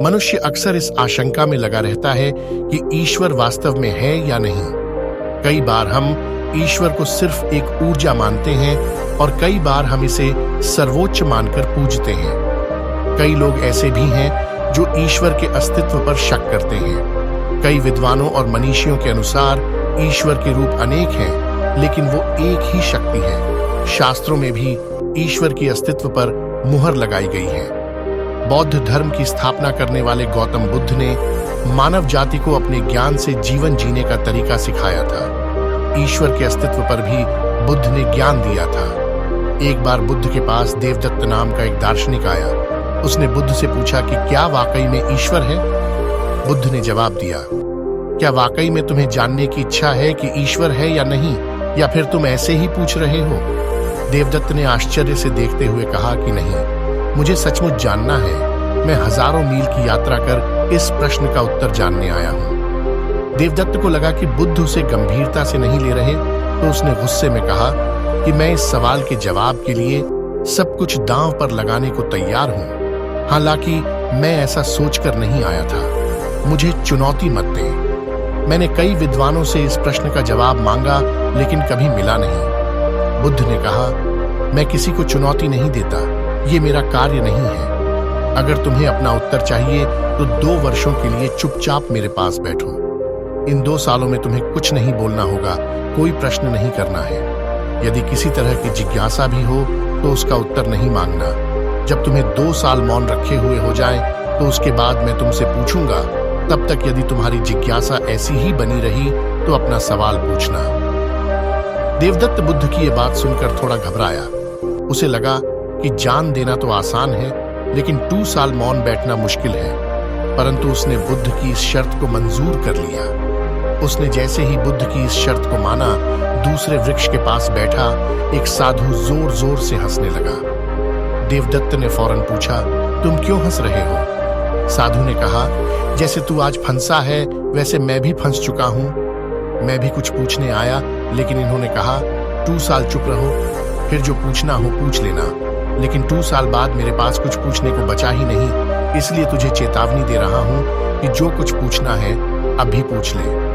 मनुष्य अक्सर इस आशंका में लगा रहता है कि ईश्वर वास्तव में है या नहीं। कई बार हम ईश्वर को सिर्फ एक ऊर्जा मानते हैं और कई बार हम इसे सर्वोच्च मानकर पूजते हैं। कई लोग ऐसे भी हैं जो ईश्वर के अस्तित्व पर शक करते हैं। कई विद्वानों और मनीषियों के अनुसार ईश्वर के रूप अनेक हैं, लेकिन वो एक ही शक्ति है। शास्त्रों में भी ईश्वर के अस्तित्व पर मुहर लगाई गई है। बौद्ध धर्म की स्थापना करने वाले गौतम बुद्ध ने मानव जाति को अपने ज्ञान से जीवन जीने का तरीका सिखाया था। ईश्वर के अस्तित्व पर भी बुद्ध ने ज्ञान दिया था। एक बार बुद्ध के पास देवदत्त नाम का एक दार्शनिक आया। उसने बुद्ध से पूछा कि क्या वाकई में ईश्वर है? बुद्ध ने जवाब दिया, क्या वाकई में तुम्हें जानने की इच्छा है कि ईश्वर है या नहीं, या फिर तुम ऐसे ही पूछ रहे हो? देवदत्त ने आश्चर्य से देखते हुए कहा कि नहीं, मुझे सचमुच जानना है। मैं हजारों मील की यात्रा कर इस प्रश्न का उत्तर जानने आया हूं। देवदत्त को लगा कि बुद्ध उसे गंभीरता से नहीं ले रहे, तो उसने गुस्से में कहा कि मैं इस सवाल के जवाब के लिए सब कुछ दांव पर लगाने को तैयार हूं। हालांकि मैं ऐसा सोचकर नहीं आया था। मुझे चुनौती मत दें। मैंने कई विद्वानों से इस प्रश्न का जवाब मांगा, लेकिन कभी मिला नहीं। बुद्ध ने कहा, मैं किसी को चुनौती नहीं देता, ये मेरा कार्य नहीं है। अगर तुम्हें अपना उत्तर चाहिए तो 2 वर्षों के लिए चुपचाप मेरे पास बैठो। इन 2 सालों में तुम्हें कुछ नहीं बोलना होगा, कोई प्रश्न नहीं करना है। यदि किसी तरह की जिज्ञासा भी हो तो उसका उत्तर नहीं मांगना। जब तुम्हें 2 साल मौन रखे हुए हो जाए तो उसके बाद मैं तुमसे पूछूंगा। तब तक यदि तुम्हारी जिज्ञासा ऐसी ही बनी रही तो अपना सवाल पूछना। देवदत्त बुद्ध की यह बात सुनकर थोड़ा घबराया। उसे लगा कि जान देना तो आसान है, लेकिन 2 साल मौन बैठना मुश्किल है। परंतु उसने बुद्ध की इस शर्त को मंजूर कर लिया। उसने जैसे ही बुद्ध की इस शर्त को माना, दूसरे वृक्ष के पास बैठा एक साधु जोर जोर से हंसने लगा। देवदत्त ने फौरन पूछा, तुम क्यों हंस रहे हो? साधु ने कहा, जैसे तू आज फंसा है वैसे मैं भी फंस चुका हूं। मैं भी कुछ पूछने आया, लेकिन इन्होंने कहा 2 साल चुप रहो, फिर जो पूछना हो पूछ लेना। लेकिन 2 साल बाद मेरे पास कुछ पूछने को बचा ही नहीं, इसलिए तुझे चेतावनी दे रहा हूं कि जो कुछ पूछना है अभी पूछ ले।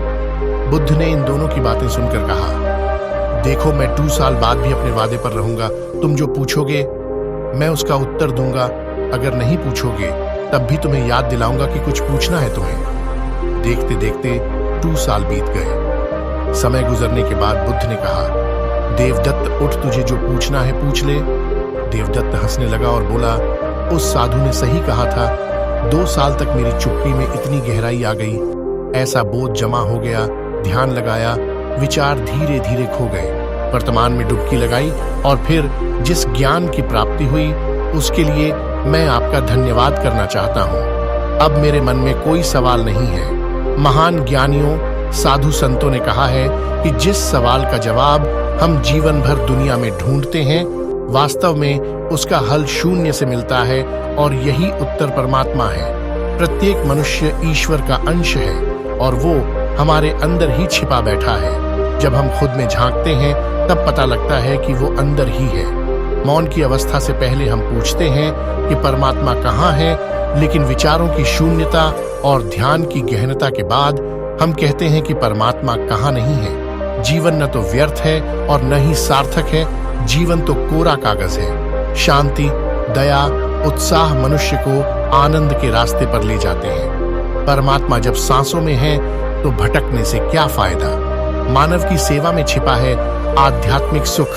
बुद्ध ने इन दोनों की बातें सुनकर कहा, देखो, मैं 2 साल बाद भी अपने वादे पर रहूंगा। तुम जो पूछोगे मैं उसका उत्तर दूंगा। अगर नहीं पूछोगे तब भी तुम्हें याद दिलाऊंगा कि कुछ पूछना है तुम्हें। देखते देखते 2 साल बीत गए। समय गुजरने के बाद बुद्ध ने कहा, देवदत्त उठ, तुझे जो पूछना है पूछ ले। देवदत्त हंसने लगा और बोला, उस साधु ने सही कहा था। 2 साल तक मेरी चुप्पी में इतनी गहराई आ गई, ऐसा बोझ जमा हो गया। ध्यान लगाया, विचार धीरे धीरे खो गए। वर्तमान में डुबकी लगाई और फिर जिस ज्ञान की प्राप्ति हुई उसके लिए मैं आपका धन्यवाद करना चाहता हूँ। अब मेरे मन में कोई सवाल नहीं है। महान ज्ञानियों, साधु संतों ने कहा है कि जिस सवाल का जवाब हम जीवन भर दुनिया में ढूंढते हैं, वास्तव में उसका हल शून्य से मिलता है, और यही उत्तर परमात्मा है। प्रत्येक मनुष्य ईश्वर का अंश है और वो हमारे अंदर ही छिपा बैठा है। जब हम खुद में झांकते हैं तब पता लगता है कि वो अंदर ही है। मौन की अवस्था से पहले हम पूछते हैं कि परमात्मा कहाँ है, लेकिन विचारों की शून्यता और ध्यान की गहनता के बाद हम कहते हैं कि परमात्मा कहाँ नहीं है। जीवन न तो व्यर्थ है और न ही सार्थक है। जीवन तो कोरा कागज है। शांति, दया, उत्साह मनुष्य को आनंद के रास्ते पर ले जाते हैं। परमात्मा जब सांसों में है तो भटकने से क्या फायदा। मानव की सेवा में छिपा है आध्यात्मिक सुख।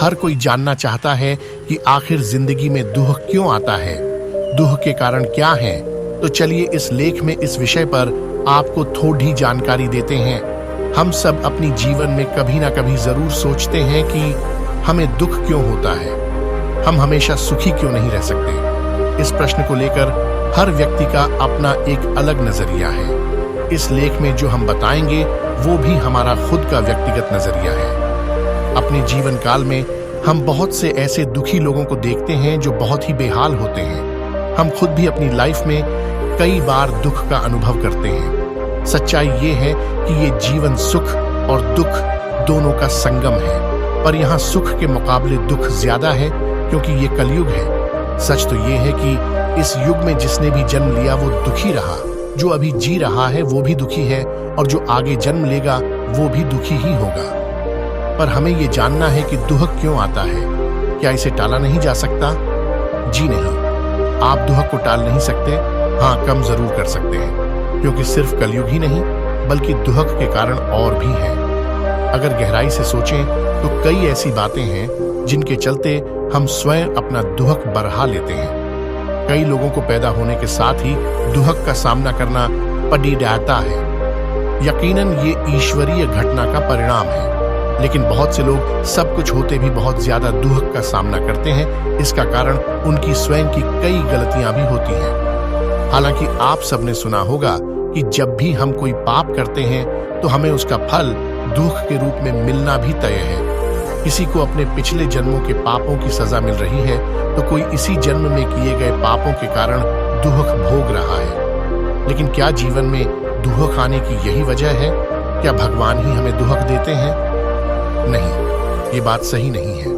हर कोई जानना चाहता है कि आखिर जिंदगी में दुख क्यों आता है, दुख के कारण क्या है। तो चलिए इस लेख में इस विषय पर आपको थोड़ी जानकारी देते हैं। हम सब अपनी जीवन में कभी ना कभी जरूर सोचते हैं कि हमें दुख क्यों होता है, हम हमेशा सुखी क्यों नहीं रह सकते। इस प्रश्न को लेकर हर व्यक्ति का अपना एक अलग नजरिया है। इस लेख में जो हम बताएंगे वो भी हमारा खुद का व्यक्तिगत नजरिया है। अपने जीवन काल में हम बहुत से ऐसे दुखी लोगों को देखते हैं जो बहुत ही बेहाल होते हैं। हम खुद भी अपनी लाइफ में कई बार दुख का अनुभव करते हैं। सच्चाई ये है कि ये जीवन सुख और दुख दोनों का संगम है, पर यहाँ सुख के मुकाबले दुख ज्यादा है, क्योंकि ये कलयुग है। सच तो ये है कि इस युग में जिसने भी जन्म लिया वो दुखी रहा, जो अभी जी रहा है वो भी दुखी है, और जो आगे जन्म लेगा वो भी दुखी ही होगा। पर हमें ये जानना है कि दुख क्यों आता है। क्या इसे टाला नहीं जा सकता? जी नहीं, आप दुख को टाल नहीं सकते। हाँ, कम जरूर कर सकते हैं, क्योंकि सिर्फ कलयुग ही नहीं बल्कि दुख के कारण और भी हैं। अगर गहराई से सोचें तो कई ऐसी बातें हैं जिनके चलते हम स्वयं अपना दुख बढ़ा लेते हैं। कई लोगों को पैदा होने के साथ ही दुख का सामना करना पड़ी रहता है। यकीनन ये ईश्वरीय घटना का परिणाम है, लेकिन बहुत से लोग सब कुछ होते भी बहुत ज्यादा दुख का सामना करते हैं। इसका कारण उनकी स्वयं की कई गलतियां भी होती हैं। हालांकि आप सबने सुना होगा कि जब भी हम कोई पाप करते हैं तो हमें उसका फल दुख के रूप में मिलना भी तय है। किसी को अपने पिछले जन्मों के पापों की सजा मिल रही है तो कोई इसी जन्म में किए गए पापों के कारण दुख भोग रहा है। लेकिन क्या जीवन में दुख आने की यही वजह है? क्या भगवान ही हमें दुख देते हैं? नहीं, ये बात सही नहीं है।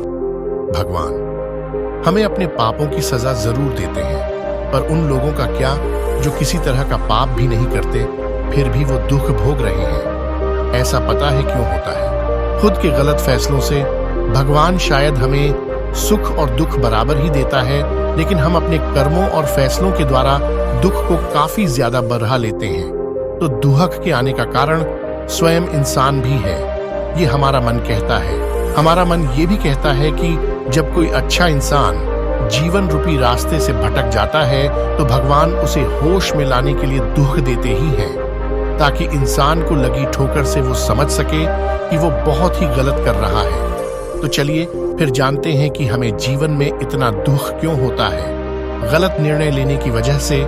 भगवान हमें अपने पापों की सजा जरूर देते हैं, पर उन लोगों का क्या जो किसी तरह का पाप भी नहीं करते फिर भी वो दुख भोग रहे हैं? ऐसा पता है क्यों होता है? खुद के गलत फैसलों से भगवान शायद हमें सुख और दुख बराबर ही देता है, लेकिन हम अपने कर्मों और फैसलों के द्वारा दुख को काफी ज्यादा बढ़ा लेते हैं। तो दुख के आने का कारण स्वयं इंसान भी है, ये हमारा मन कहता है। हमारा मन ये भी कहता है कि जब कोई अच्छा इंसान जीवन रूपी रास्ते से भटक जाता है तो भगवान उसे होश में लाने के लिए दुख देते ही हैं, ताकि इंसान को लगी ठोकर से वो समझ सके कि वो बहुत ही गलत कर रहा है। तो चलिए फिर जानते हैं कि हमें जीवन में इतना दुख क्यों होता है। गलत निर्णय लेने की वजह से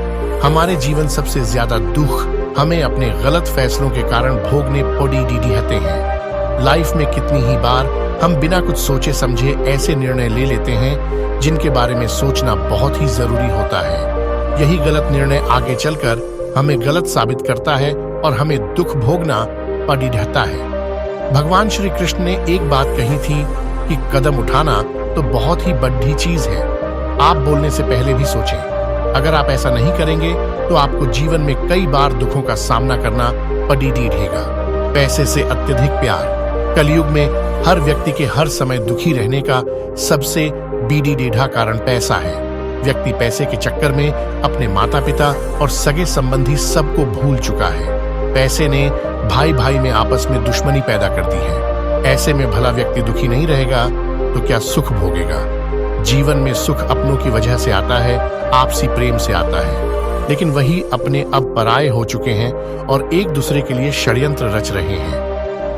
हमारे जीवन सबसे ज्यादा दुख हमें अपने गलत फैसलों के कारण भोगने पड़ी रहते हैं। लाइफ में कितनी ही बार हम बिना कुछ सोचे समझे ऐसे निर्णय ले लेते हैं जिनके बारे में सोचना बहुत ही जरूरी होता है। यही गलत निर्णय आगे चलकर हमें गलत साबित करता है और हमें दुख भोगना पड़ी रहता है। भगवान श्री कृष्ण ने एक बात कही थी कि कदम उठाना तो बहुत ही बड़ी चीज है। आप बोलने से पहले भी सोचें। अगर आप ऐसा नहीं करेंगे तो आपको जीवन में कई बार दुखों का सामना करना पड़ी रहेगा। पैसे से अत्यधिक प्यार। कलयुग में हर व्यक्ति के हर समय दुखी रहने का सबसे टेढ़ा कारण पैसा है। व्यक्ति पैसे के चक्कर में अपने माता पिता और सगे संबंधी सबको भूल चुका है। पैसे ने भाई भाई में आपस में दुश्मनी पैदा कर दी है। ऐसे में भला व्यक्ति दुखी नहीं रहेगा तो क्या सुख भोगेगा? जीवन में सुख अपनों की वजह से आता है, आपसी प्रेम से आता है, लेकिन वही अपने अब पराये हो चुके हैं और एक दूसरे के लिए षड्यंत्र रच रहे हैं।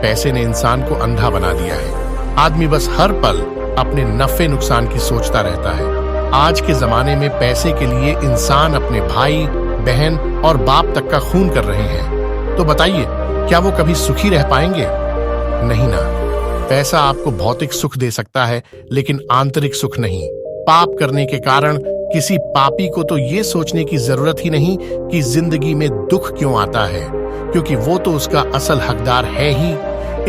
पैसे ने इंसान को अंधा बना दिया है। आदमी बस हर पल अपने नफे नुकसान की सोचता रहता है। आज के जमाने में पैसे के लिए इंसान अपने भाई, बहन और बाप तक का खून कर रहे हैं। तो बताइए, क्या वो कभी सुखी रह पाएंगे? नहीं ना। पैसा आपको भौतिक सुख दे सकता है, लेकिन आंतरिक सुख नहीं। पाप करने के कारण किसी पापी को तो ये सोचने की जरूरत ही नहीं कि जिंदगी में दुख क्यों आता है, क्योंकि वो तो उसका असल हकदार है ही।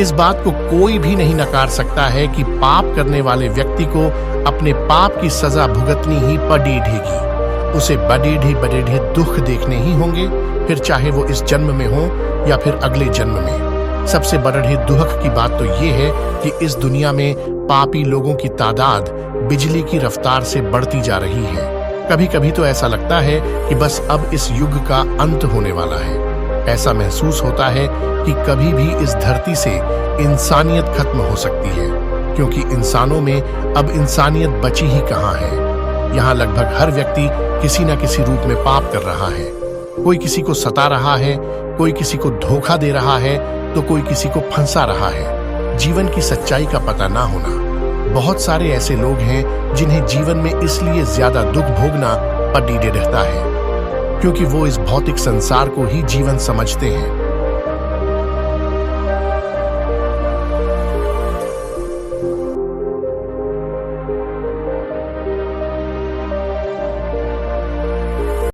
इस बात को कोई भी नहीं नकार सकता है कि पाप करने वाले व्यक्ति को अपने पाप की सजा भुगतनी ही पड़ेगी। उसे बड़े दुख देखने ही होंगे, फिर चाहे वो इस जन्म में हो या फिर अगले जन्म में। सबसे बड़े दुख की बात तो ये है कि इस दुनिया में पापी लोगों की तादाद बिजली की रफ्तार से बढ़ती जा रही है। कभी कभी तो ऐसा लगता है कि बस अब इस युग का अंत होने वाला है। ऐसा महसूस होता है कि कभी भी इस धरती से इंसानियत खत्म हो सकती है, क्योंकि इंसानों में अब इंसानियत बची ही कहाँ है। यहाँ लगभग हर व्यक्ति किसी न किसी रूप में पाप कर रहा है। कोई किसी को सता रहा है, कोई किसी को धोखा दे रहा है, तो कोई किसी को फंसा रहा है। जीवन की सच्चाई का पता ना होना। बहुत सारे ऐसे लोग हैं जिन्हें जीवन में इसलिए ज्यादा दुख भोगना पड़ी रहता है क्योंकि वो इस भौतिक संसार को ही जीवन समझते हैं।